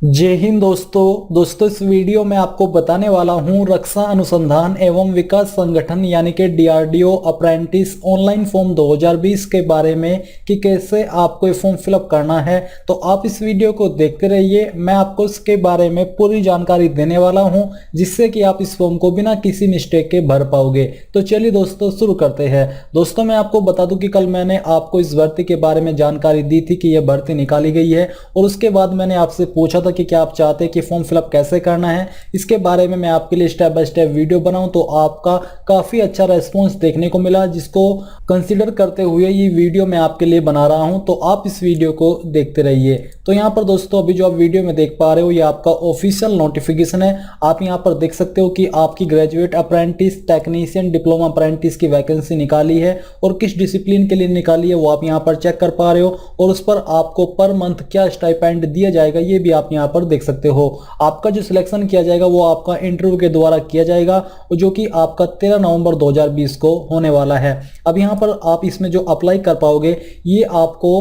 जय हिंद दोस्तों इस वीडियो में आपको बताने वाला हूं रक्षा अनुसंधान एवं विकास संगठन यानी कि डीआरडीओ अप्रेंटिस ऑनलाइन फॉर्म 2020 के बारे में कि कैसे आपको ये फॉर्म फिलअप करना है। तो आप इस वीडियो को देखते रहिए, मैं आपको इसके बारे में पूरी जानकारी देने वाला हूं जिससे कि आप इस फॉर्म को बिना किसी मिस्टेक के भर पाओगे। तो चलिए दोस्तों शुरू करते हैं। दोस्तों मैं आपको बता दूं कि कल मैंने आपको इस भर्ती के बारे में जानकारी दी थी कि यह भर्ती निकाली गई है और उसके बाद मैंने आपसे पूछा था कि क्या आप चाहते हैं कि फॉर्म फिलअप कैसे करना है। इसके बारे में मैं आपके लिए स्टेप बाय स्टेप वीडियो बनाऊं तो आपका काफी अच्छा रेस्पॉन्स देखने को मिला, जिसको कंसीडर करते हुए ये वीडियो मैं आपके लिए बना रहा हूं। तो आप इस वीडियो को देखते रहिए। तो यहाँ पर दोस्तों अभी जो आप वीडियो में देख पा रहे हो ये आपका ऑफिशियल नोटिफिकेशन है। आप यहाँ पर देख सकते हो कि आपकी graduate apprentice, technician, diploma apprentice की वैकेंसी निकाली है और किस डिसिप्लिन के लिए निकाली है वो आप यहाँ पर चेक कर पा रहे हो और उस पर आपको पर मंथ क्या स्टाइपेंड दिया जाएगा ये भी आप यहाँ पर देख सकते हो। आपका जो सिलेक्शन किया जाएगा वो आपका इंटरव्यू के द्वारा किया जाएगा और जो कि आपका 13 नवंबर 2020 को होने वाला है। अब यहाँ पर आप इसमें जो अप्लाई कर पाओगे ये आपको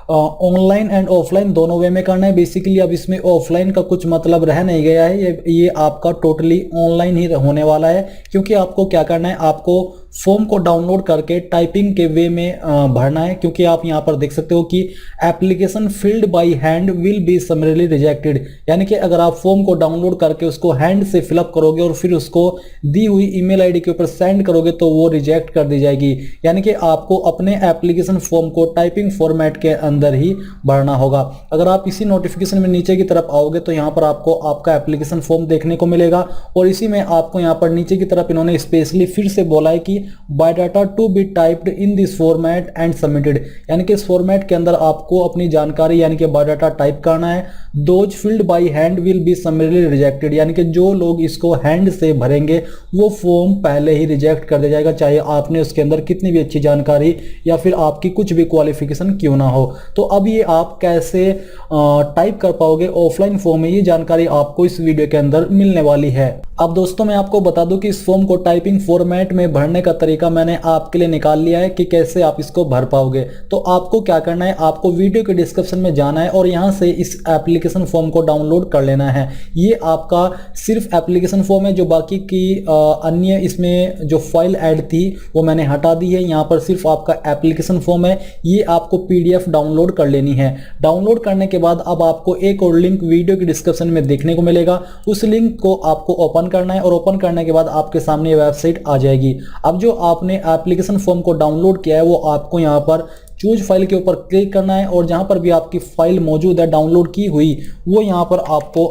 ऑनलाइन एंड ऑफलाइन दोनों वे में करना है। बेसिकली अब इसमें ऑफलाइन का कुछ मतलब रह नहीं गया है, ये आपका टोटली ऑनलाइन ही होने वाला है। क्योंकि आपको क्या करना है, आपको फॉर्म को डाउनलोड करके टाइपिंग के वे में भरना है। क्योंकि आप यहाँ पर देख सकते हो कि application filled by hand will be summarily rejected, यानी कि अगर आप फॉर्म को डाउनलोड करके उसको हैंड से फिलअप करोगे और फिर उसको दी हुई ईमेल आईडी के ऊपर सेंड करोगे तो वो रिजेक्ट कर दी जाएगी। यानी कि आपको अपने एप्लीकेशन फॉर्म को टाइपिंग फॉर्मेट के अंदर ही भरना होगा। अगर आप इसी नोटिफिकेशन में नीचे की तरफ आओगे तो यहाँ पर आपको आपका एप्लीकेशन फॉर्म देखने को मिलेगा और इसी में आपको यहाँ पर नीचे की तरफ इन्होंने स्पेशली फिर से बोला है कि biodata to be typed in this format and submitted, यानी कि इस फॉर्मेट के अंदर आपको अपनी जानकारी यानी कि बायोडाटा टाइप करना है। Those filled by hand will be summarily rejected, यानी कि जो लोग इसको हैंड से भरेंगे वो फॉर्म पहले ही रिजेक्ट कर दिया जाएगा, चाहे आपने उसके अंदर कितनी भी अच्छी जानकारी या फिर आपकी कुछ भी क्वालिफिकेशन क्यों ना हो। तो अब ये आप कैसे टाइप कर पाओगे ऑफलाइन फॉर्म में, ये जानकारी आपको इस वीडियो के अंदर मिलने वाली है। अब दोस्तों मैं आपको बता दूं कि इस फॉर्म को टाइपिंग फॉर्मेट में भरने का तरीका मैंने आपके लिए निकाल लिया है कि कैसे आप इसको भर पाओगे। तो आपको क्या करना है, आपको वीडियो के डिस्क्रिप्शन में जाना है और यहां से इस एप्लीकेशन फॉर्म को डाउनलोड कर लेना है। ये आपका सिर्फ एप्लीकेशन फॉर्म है, जो बाकी की अन्य इसमें जो फाइल ऐड थी वो मैंने हटा दी है। यहाँ पर सिर्फ आपका एप्लीकेशन फॉर्म है, ये आपको पीडीएफ डाउनलोड कर लेनी है। डाउनलोड करने के बाद अब आपको एक और लिंक वीडियो के डिस्क्रिप्शन में देखने को मिलेगा, उस लिंक को आपको ओपन करना है और ओपन करने के बाद आपके सामने वेबसाइट आ जाएगी। अब जो आपने एप्लीकेशन फॉर्म को डाउनलोड किया है वो आपको यहाँ पर चूज फाइल के ऊपर क्लिक करना है और जहां पर भी आपकी फाइल मौजूद है डाउनलोड की हुई वो यहां पर आपको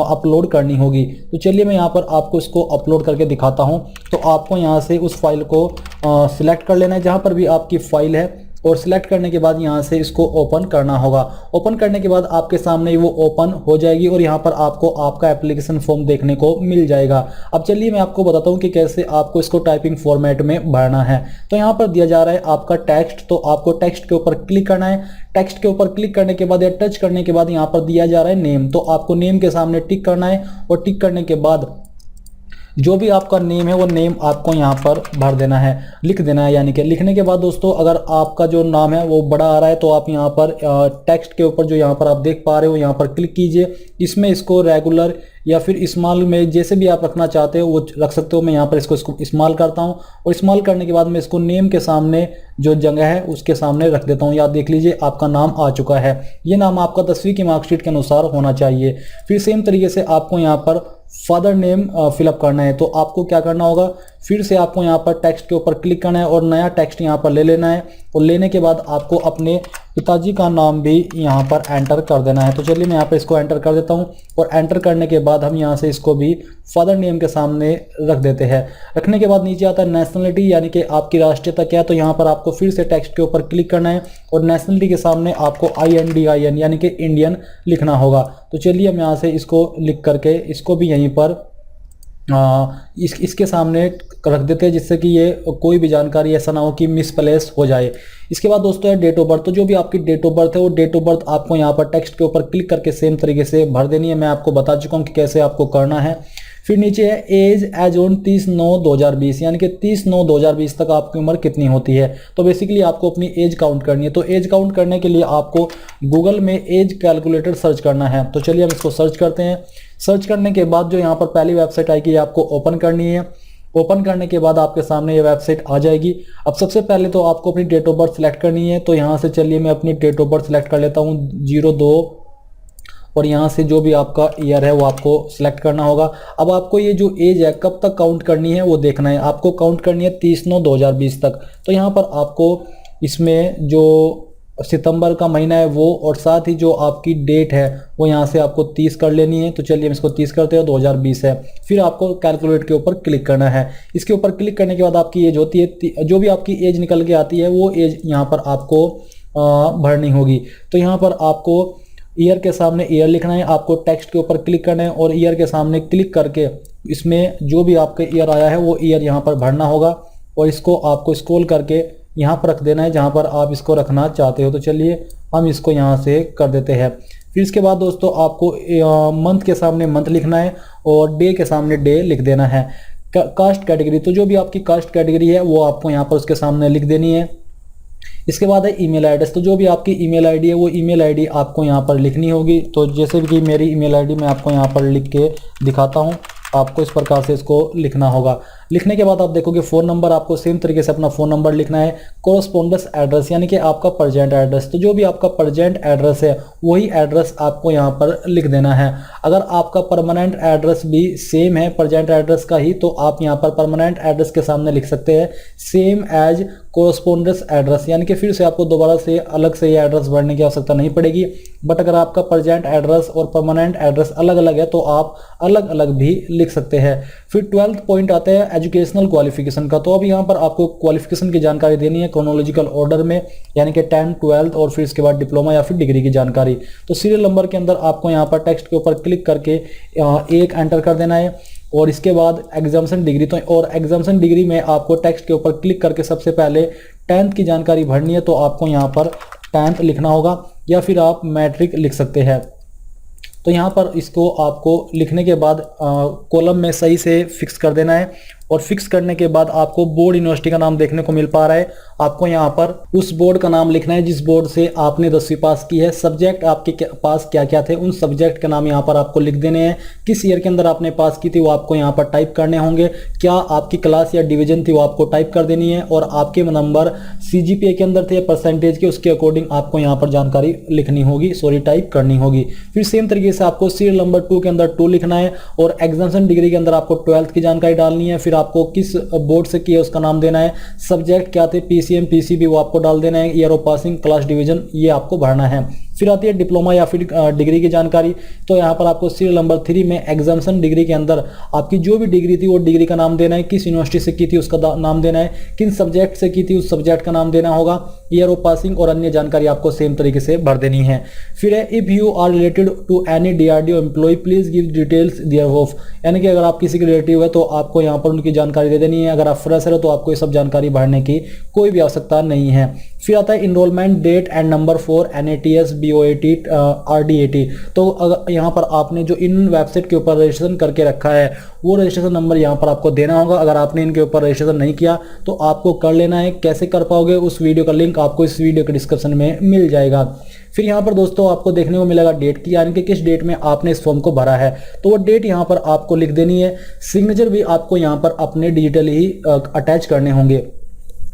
अपलोड करनी होगी। तो चलिए मैं यहां पर आपको इसको अपलोड करके दिखाता हूं। तो आपको यहां से उस फाइल को सिलेक्ट कर लेना है जहां पर भी आपकी फाइल है और सिलेक्ट करने के बाद यहाँ से इसको ओपन करना होगा। ओपन करने के बाद आपके सामने वो ओपन हो जाएगी और यहाँ पर आपको आपका एप्लीकेशन फॉर्म देखने को मिल जाएगा। अब चलिए मैं आपको बताता हूँ कि कैसे आपको इसको टाइपिंग फॉर्मेट में भरना है। तो यहाँ पर दिया जा रहा है आपका टेक्स्ट, तो आपको टेक्स्ट के ऊपर क्लिक करना है। टेक्स्ट के ऊपर क्लिक करने के बाद या टच करने के बाद यहाँ पर दिया जा रहा है नेम, तो आपको नेम के सामने टिक करना है और टिक करने के बाद जो भी आपका नेम है वो नेम आपको यहाँ पर भर देना है, लिख देना है। यानी कि लिखने के बाद दोस्तों अगर आपका जो नाम है वो बड़ा आ रहा है तो आप यहाँ पर टेक्स्ट के ऊपर जो यहाँ पर आप देख पा रहे हो यहाँ पर क्लिक कीजिए। इसमें इसको रेगुलर या फिर स्मॉल में जैसे भी आप रखना चाहते हो वो रख सकते हो। मैं यहाँ पर इसको स्मॉल करता हूँ और स्मॉल करने के बाद मैं इसको नेम के सामने जो जगह है उसके सामने रख देता हूँ। याद देख लीजिए आपका नाम आ चुका है। ये नाम आपका 10वीं की मार्कशीट के अनुसार होना चाहिए। फिर सेम तरीके से आपको यहाँ पर फादर नेम फिलअप करना है। तो आपको क्या करना होगा, फिर से आपको यहाँ पर टेक्स्ट के ऊपर क्लिक करना है और नया टेक्स्ट यहाँ पर ले लेना है और लेने के बाद आपको अपने पिताजी का नाम भी यहाँ पर एंटर कर देना है। तो चलिए मैं यहाँ पर इसको एंटर कर देता हूँ और एंटर करने के बाद हम यहाँ से इसको भी फादर नेम के सामने रख देते हैं। रखने के बाद नीचे आता है नेशनलिटी, यानी कि आपकी राष्ट्रीयता क्या है। तो यहाँ पर आपको फिर से टेक्स्ट के ऊपर क्लिक करना है और नेशनलिटी के सामने आपको INDIN यानी कि इंडियन लिखना होगा। तो चलिए हम यहाँ से इसको लिख करके इसको भी यहीं पर इसके सामने रख देते हैं, जिससे कि ये कोई भी जानकारी ऐसा ना हो कि मिसप्लेस हो जाए। इसके बाद दोस्तों है डेट ऑफ बर्थ। तो जो भी आपकी डेट ऑफ बर्थ है वो डेट ऑफ बर्थ आपको यहाँ पर टेक्स्ट के ऊपर क्लिक करके सेम तरीके से भर देनी है। मैं आपको बता चुका हूँ कि कैसे आपको करना है। फिर नीचे है एज एज ऑन 30/9/2020, यानी कि 30/9/2020 तक आपकी उम्र कितनी होती है। तो बेसिकली आपको अपनी एज काउंट करनी है। तो एज काउंट करने के लिए आपको गूगल में एज कैलकुलेटर सर्च करना है। तो चलिए हम इसको सर्च करते हैं। सर्च करने के बाद जो यहाँ पर पहली वेबसाइट आएगी आपको ओपन करनी है। ओपन करने के बाद आपके सामने ये वेबसाइट आ जाएगी। अब सबसे पहले तो आपको अपनी डेट ऑफ बर्थ सेलेक्ट करनी है। तो यहाँ से चलिए मैं अपनी डेट ऑफ बर्थ सेलेक्ट कर लेता हूँ 02, और यहाँ से जो भी आपका ईयर है वो आपको सिलेक्ट करना होगा। अब आपको ये जो एज है कब तक काउंट करनी है वो देखना है। आपको काउंट करनी है 30/9/2020 तक। तो यहाँ पर आपको इसमें जो सितंबर का महीना है वो, और साथ ही जो आपकी डेट है वो यहाँ से आपको 30 कर लेनी है। तो चलिए हम इसको 30 करते हैं, 2020 है। फिर आपको कैलकुलेट के ऊपर क्लिक करना है। इसके ऊपर क्लिक करने के बाद आपकी एज होती है, जो भी आपकी एज निकल के आती है वो एज यहाँ पर आपको भरनी होगी। तो यहाँ पर आपको ईयर के सामने ईयर लिखना है, आपको टेक्स्ट के ऊपर क्लिक करना है और ईयर के सामने क्लिक करके इसमें जो भी आपका ईयर आया है वो ईयर यहाँ पर भरना होगा, और इसको आपको स्क्रॉल करके यहाँ पर रख देना है जहाँ पर आप इसको रखना चाहते हो। तो चलिए हम इसको यहाँ से कर देते हैं। फिर इसके बाद दोस्तों आपको मंथ के सामने मंथ लिखना है और डे के सामने डे लिख देना है। कास्ट कैटेगरी, तो जो भी आपकी कास्ट कैटेगरी है वो आपको यहाँ पर उसके सामने लिख देनी है। इसके बाद है ईमेल एड्रेस, तो जो भी आपकी ईमेल आईडी है वो ईमेल आईडी आपको यहाँ पर लिखनी होगी। तो जैसे कि मेरी ईमेल आईडी मैं आपको यहाँ पर लिख के दिखाता हूँ, आपको इस प्रकार से इसको लिखना होगा। लिखने के बाद आप देखोगे फ़ोन नंबर, आपको सेम तरीके से अपना फ़ोन नंबर लिखना है। कोरस्पोंडेंस एड्रेस, यानी कि आपका प्रजेंट एड्रेस, तो जो भी आपका प्रजेंट एड्रेस है वही एड्रेस आपको यहाँ पर लिख देना है। अगर आपका परमानेंट एड्रेस भी सेम है प्रजेंट एड्रेस का ही, तो आप यहाँ पर परमानेंट एड्रेस के सामने लिख सकते हैं सेम एज कोरस्पोंडेंस एड्रेस, यानी कि फिर से आपको दोबारा से अलग से ये एड्रेस भरने की आवश्यकता नहीं पड़ेगी। बट अगर आपका प्रजेंट एड्रेस और परमानेंट एड्रेस अलग अलग है तो आप अलग अलग भी लिख सकते हैं। फिर 12th पॉइंट आता है एजुकेशनल क्वालिफिकेशन का। तो अब यहाँ पर आपको क्वालिफिकेशन की जानकारी देनी है क्रोनोलॉजिकल ऑर्डर में, यानी कि 10, 12 और फिर इसके बाद डिप्लोमा या फिर डिग्री की जानकारी। तो सीरियल नंबर के अंदर आपको यहाँ पर टेक्स्ट के ऊपर क्लिक करके 1 एंटर कर देना है, और इसके बाद एग्जाम्शन डिग्री, तो और एग्जाम्शन डिग्री में आपको टेक्स्ट के ऊपर क्लिक करके सबसे पहले 10th की जानकारी भरनी है। तो आपको यहाँ पर 10th लिखना होगा, या फिर आप मैट्रिक लिख सकते हैं। तो यहाँ पर इसको आपको लिखने के बाद कॉलम में सही से फिक्स कर देना है, और फिक्स करने के बाद आपको बोर्ड यूनिवर्सिटी का नाम देखने को मिल पा रहा है। आपको यहाँ पर उस बोर्ड का नाम लिखना है जिस बोर्ड से आपने 10वीं पास की है। सब्जेक्ट आपके पास क्या क्या थे उन सब्जेक्ट का नाम यहाँ पर आपको लिख देने हैं। किस ईयर के अंदर आपने पास की थी वो आपको यहाँ पर टाइप करने होंगे। क्या आपकी क्लास या डिवीजन थी वो आपको टाइप कर देनी है, और आपके नंबर CGPA के अंदर थे परसेंटेज के, उसके अकॉर्डिंग आपको यहाँ पर जानकारी लिखनी होगी, टाइप करनी होगी। फिर सेम तरीके से आपको सीरियल नंबर 2 के अंदर 2 लिखना है, और एग्जाम्शन डिग्री के अंदर आपको 12th की जानकारी डालनी है। फिर आपको किस बोर्ड से किया उसका नाम देना है, सब्जेक्ट क्या थे PCM PCB वो आपको डाल देना है, year of passing, class division ये आपको भरना है। फिर आती है डिप्लोमा या फिर डिग्री की जानकारी। तो यहाँ पर आपको सीरियल नंबर 3 में एग्जाम्शन डिग्री के अंदर आपकी जो भी डिग्री थी वो डिग्री का नाम देना है, किस यूनिवर्सिटी से की थी उसका नाम देना है, किन सब्जेक्ट से की थी उस सब्जेक्ट का नाम देना होगा, ईयर ऑफ पासिंग और अन्य जानकारी आपको सेम तरीके से भर देनी है। फिर है if you are related to any DRDO employ please give details thereof, यानी कि अगर आप किसी के रिलेटिव है तो आपको यहाँ पर उनकी जानकारी दे देनी है। अगर आप फ्रेशर हो तो आपको ये सब जानकारी भरने की कोई भी आवश्यकता नहीं है। फिर आता है enrolment date and number for NATS BOAT RDAT। तो अगर यहाँ पर आपने जो इन वेबसाइट के ऊपर रजिस्ट्रेशन करके रखा है वो रजिस्ट्रेशन नंबर यहाँ पर आपको देना होगा। अगर आपने इनके ऊपर रजिस्ट्रेशन नहीं किया तो आपको कर लेना है। कैसे कर पाओगे उस वीडियो का लिंक आपको इस वीडियो के डिस्क्रिप्शन में मिल जाएगा। फिर यहाँ पर दोस्तों आपको देखने को मिलेगा डेट की, यानी कि किस डेट में आपने इस फॉर्म को भरा है, तो वो डेट यहाँ पर आपको लिख देनी है। सिग्नेचर भी आपको यहाँ पर अपने डिजिटली ही अटैच करने होंगे।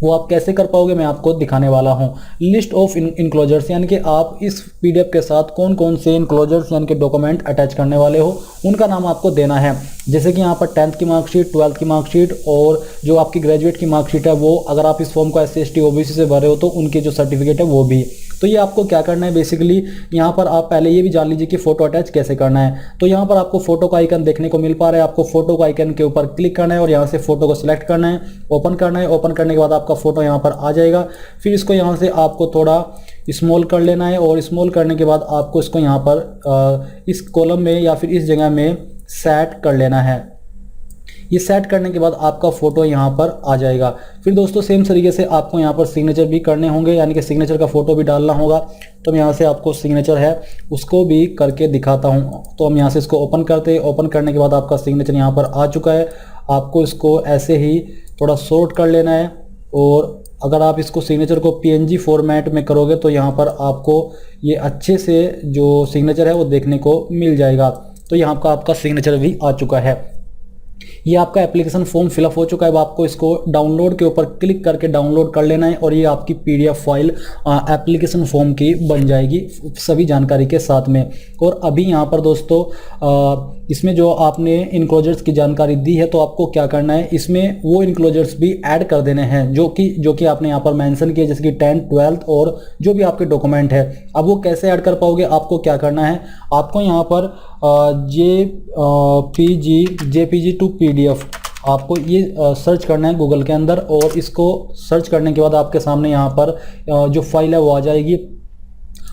वो आप कैसे कर पाओगे मैं आपको दिखाने वाला हूँ। लिस्ट ऑफ इनक्लोजर्स, यानी कि आप इस PDF के साथ कौन कौन से इनक्लोजर्स यानी कि डॉक्यूमेंट अटैच करने वाले हो उनका नाम आपको देना है। जैसे कि यहाँ पर 10th की मार्कशीट, 12th की मार्कशीट और जो आपकी ग्रेजुएट की मार्कशीट है वो, अगर आप इस फॉर्म को SC ST OBC से भरे हो तो उनकी जो सर्टिफिकेट है वो भी। तो ये आपको क्या करना है बेसिकली, यहाँ पर आप पहले ये भी जान लीजिए कि फोटो अटैच कैसे करना है। तो यहाँ पर आपको फोटो का आइकन देखने को मिल पा रहा है, आपको फोटो का आइकन के ऊपर क्लिक करना है और यहाँ से फोटो को सिलेक्ट करना है, ओपन करना है। ओपन करने के बाद आपका फोटो यहाँ पर आ जाएगा। फिर इसको यहाँ से आपको थोड़ा स्मॉल कर लेना है, और स्मॉल करने के बाद आपको इसको यहाँ पर इस कॉलम में या फिर इस जगह में सेट कर लेना है। ये सेट करने के बाद आपका फोटो यहाँ पर आ जाएगा। फिर दोस्तों सेम तरीके से आपको यहाँ पर सिग्नेचर भी करने होंगे, यानी कि सिग्नेचर का फोटो भी डालना होगा। तो मैं यहाँ से आपको सिग्नेचर है उसको भी करके दिखाता हूँ। तो हम यहाँ से इसको ओपन करते हैं। ओपन करने के बाद आपका सिग्नेचर यहाँ पर आ चुका है। आपको इसको ऐसे ही थोड़ा शॉर्ट कर लेना है, और अगर आप इसको सिग्नेचर को PNG फॉर्मेट में करोगे तो यहाँ पर आपको ये अच्छे से जो सिग्नेचर है वो देखने को मिल जाएगा। तो यहाँ का आपका सिग्नेचर भी आ चुका है। ये आपका एप्लीकेशन फॉर्म फिलअप हो चुका है। अब आपको इसको डाउनलोड के ऊपर क्लिक करके डाउनलोड कर लेना है, और ये आपकी PDF फाइल एप्लीकेशन फॉर्म की बन जाएगी सभी जानकारी के साथ में। और अभी यहाँ पर दोस्तों इसमें जो आपने इनक्लोजर्स की जानकारी दी है, तो आपको क्या करना है, इसमें वो इनक्लोजर्स भी ऐड कर देने हैं जो कि आपने यहाँ पर मेंशन किया, जैसे कि 10th 12th और जो भी आपके डॉक्यूमेंट है। अब वो कैसे ऐड कर पाओगे, आपको क्या करना है, आपको यहाँ पर JPG टू PDF आपको ये सर्च करना है गूगल के अंदर, और इसको सर्च करने के बाद आपके सामने यहाँ पर जो फाइल है वो आ जाएगी।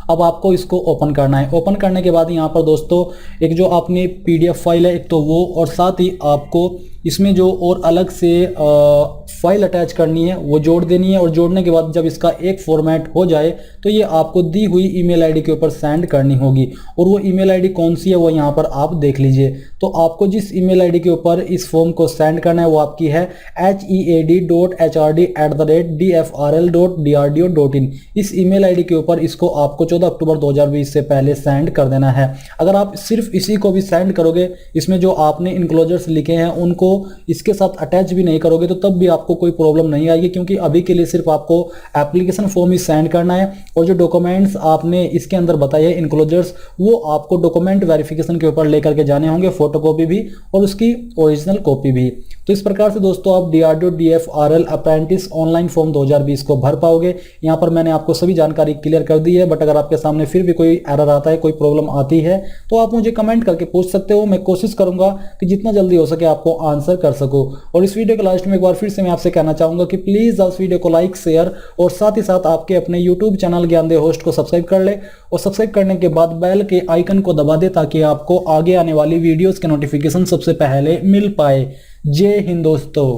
अब आपको इसको ओपन करना है। ओपन करने के बाद यहाँ पर दोस्तों एक जो आपने PDF फाइल है एक तो वो, और साथ ही आपको इसमें जो और अलग से फाइल अटैच करनी है वो जोड़ देनी है। और जोड़ने के बाद जब इसका एक फॉर्मेट हो जाए तो ये आपको दी हुई email ID के ऊपर सेंड करनी होगी। और वो email ID कौन सी है वो यहाँ पर आप देख लीजिए। तो आपको जिस email ID के ऊपर इस फॉर्म को सेंड करना है वो आपकी है head.hrd@dfrl.drdo.in। इस email ID के ऊपर इसको आपको 14 अक्टूबर 2020 से पहले सेंड कर देना है। अगर आप सिर्फ इसी को भी सेंड करोगे, इसमें जो आपने इनक्लोजर्स लिखे हैं उनको इसके साथ अटैच भी नहीं करोगे, तो तब भी आपको कोई प्रॉब्लम नहीं आएगी, क्योंकि अभी के लिए सिर्फ आपको एप्लीकेशन फॉर्म ही सेंड करना है। और जो डॉक्यूमेंट्स आपने इसके अंदर बताए हैं इनक्लोजर्स, वो आपको डॉक्यूमेंट वेरिफिकेशन के ऊपर लेकर के जाने होंगे, फोटोकॉपी भी और उसकी ओरिजिनल कॉपी भी। तो इस प्रकार से दोस्तों आप DRDO DFRL apprentice online form 2020 को भर पाओगे। यहाँ पर मैंने आपको सभी जानकारी क्लियर कर दी है, बट अगर आपके सामने फिर भी कोई एरर आता है, कोई प्रॉब्लम आती है, तो आप मुझे कमेंट करके पूछ सकते हो। मैं कोशिश करूंगा कि जितना जल्दी हो सके आपको आंसर कर सकूं। और इस वीडियो के लास्ट में एक बार फिर से मैं आपसे कहना चाहूंगा कि प्लीज इस वीडियो को लाइक, शेयर और साथ ही साथ आपके अपने यूट्यूब चैनल ज्ञानदेव होस्ट को सब्सक्राइब कर ले, और सब्सक्राइब करने के बाद बेल के आइकन को दबा दे, ताकि आपको आगे आने वाली वीडियोस के नोटिफिकेशन सबसे पहले मिल पाए। जय हिंद दोस्तों।